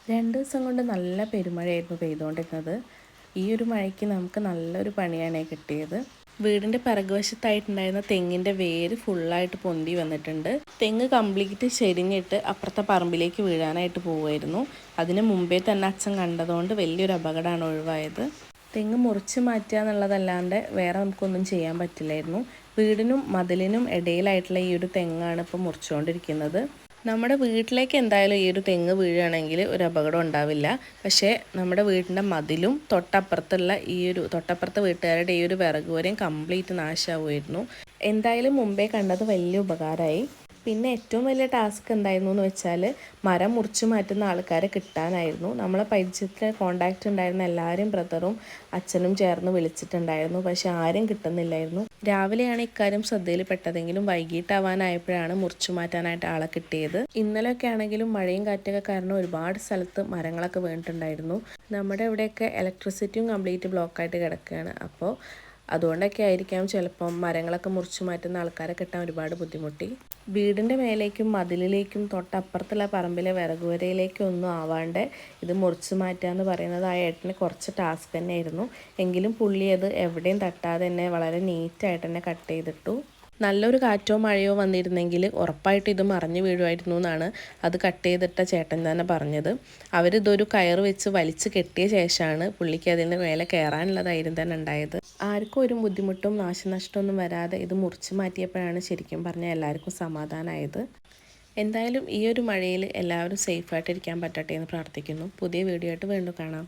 2 ദിവസം കൊണ്ട് നല്ല പെരുമഴയായിരുന്നു പെയ്തുകൊണ്ടിരുന്നത്. ഈ ഒരു മഴയ്ക്ക് നമുക്ക് നല്ലൊരു പണിയാണ് കിട്ടിയത്. വീടിൻ്റെ പിറകുവശത്തായിട്ടുണ്ടായിരുന്ന തെങ്ങിൻ്റെ വേര് ഫുള്ളായിട്ട് പൊന്തി വന്നിട്ടുണ്ട്. തെങ്ങ് കംപ്ലീറ്റ് ചെരിഞ്ഞിട്ട് അപ്പുറത്തെ പറമ്പിലേക്ക് വീഴാനായിട്ട് പോവുമായിരുന്നു. അതിന് മുമ്പേ തന്നെ അച്ഛൻ കണ്ടതുകൊണ്ട് വലിയൊരു അപകടമാണ് ഒഴിവായത്. തെങ്ങ് മുറിച്ച് മാറ്റുക എന്നുള്ളതല്ലാണ്ട് വേറെ നമുക്കൊന്നും ചെയ്യാൻ പറ്റില്ലായിരുന്നു. വീടിനും മതിലിനും ഇടയിലായിട്ടുള്ള ഈ ഒരു തെങ്ങാണ് ഇപ്പോൾ മുറിച്ചുകൊണ്ടിരിക്കുന്നത്. നമ്മുടെ വീട്ടിലേക്ക് എന്തായാലും ഈ ഒരു തെങ്ങ് വീഴുകയാണെങ്കിൽ ഒരു അപകടം ഉണ്ടാവില്ല. പക്ഷേ നമ്മുടെ വീടിൻ്റെ മതിലും തൊട്ടപ്പുറത്തെ വീട്ടുകാരുടെ ഈ ഒരു വിറകുവരെയും കംപ്ലീറ്റ് നാശമാവുമായിരുന്നു. എന്തായാലും മുമ്പേ കണ്ടത് വലിയ ഉപകാരമായി. പിന്നെ ഏറ്റവും വലിയ ടാസ്ക് എന്തായിരുന്നു എന്ന് വെച്ചാൽ മരം മുറിച്ച് മാറ്റുന്ന ആൾക്കാരെ കിട്ടാനായിരുന്നു. നമ്മളെ പരിചയത്തിൽ കോണ്ടാക്റ്റ് ഉണ്ടായിരുന്ന എല്ലാവരും ബ്രദറും അച്ഛനും ചേർന്ന് വിളിച്ചിട്ടുണ്ടായിരുന്നു. പക്ഷെ ആരും കിട്ടുന്നില്ലായിരുന്നു. രാവിലെയാണ് ഇക്കാര്യം ശ്രദ്ധയിൽപ്പെട്ടതെങ്കിലും വൈകിട്ടാവാനായപ്പോഴാണ് മുറിച്ചു മാറ്റാനായിട്ട് ആളെ കിട്ടിയത്. ഇന്നലെയൊക്കെ ആണെങ്കിലും മഴയും കാറ്റൊക്കെ കാരണം ഒരുപാട് സ്ഥലത്ത് മരങ്ങളൊക്കെ വീണിട്ടുണ്ടായിരുന്നു. നമ്മുടെ ഇവിടെയൊക്കെ ഇലക്ട്രിസിറ്റിയും കംപ്ലീറ്റ് ബ്ലോക്കായിട്ട് കിടക്കുകയാണ്. അപ്പോൾ അതുകൊണ്ടൊക്കെ ആയിരിക്കാം ചിലപ്പം മരങ്ങളൊക്കെ മുറിച്ചു മാറ്റുന്ന ആൾക്കാരെ കിട്ടാൻ ഒരുപാട് ബുദ്ധിമുട്ടി. വീടിൻ്റെ മേലേക്കും മതിലിലേക്കും തൊട്ടപ്പുറത്തുള്ള പറമ്പിലെ വിറകുവരയിലേക്കും ഒന്നും ആവാണ്ട് ഇത് മുറിച്ചു മാറ്റുക എന്ന് പറയുന്നത് ആ ഏട്ടന് കുറച്ച് ടാസ്ക് തന്നെയായിരുന്നു. എങ്കിലും പുള്ളി അത് എവിടെയും തട്ടാതെ തന്നെ വളരെ നീറ്റായിട്ട് തന്നെ കട്ട് ചെയ്തിട്ടു. നല്ലൊരു കാറ്റോ മഴയോ വന്നിരുന്നെങ്കിൽ ഉറപ്പായിട്ട് ഇത് മറിഞ്ഞു വീഴുമായിരുന്നു എന്നാണ് അത് കട്ട് ചെയ്തിട്ട ചേട്ടൻ തന്നെ പറഞ്ഞത്. അവരിതൊരു കയർ വെച്ച് വലിച്ച് കെട്ടിയ ശേഷമാണ് പുള്ളിക്ക് അതിൻ്റെ മേലെ കയറാനുള്ള ധൈര്യം തന്നെ ഉണ്ടായത്. ആർക്കും ഒരു ബുദ്ധിമുട്ടും നാശനഷ്ടമൊന്നും വരാതെ ഇത് മുറിച്ച് മാറ്റിയപ്പോഴാണ് ശരിക്കും പറഞ്ഞാൽ എല്ലാവർക്കും സമാധാനമായത്. എന്തായാലും ഈ ഒരു മഴയിൽ എല്ലാവരും സേഫായിട്ടിരിക്കാൻ പറ്റട്ടെ എന്ന് പ്രാർത്ഥിക്കുന്നു. പുതിയ വീഡിയോ ആയിട്ട് വീണ്ടും കാണാം.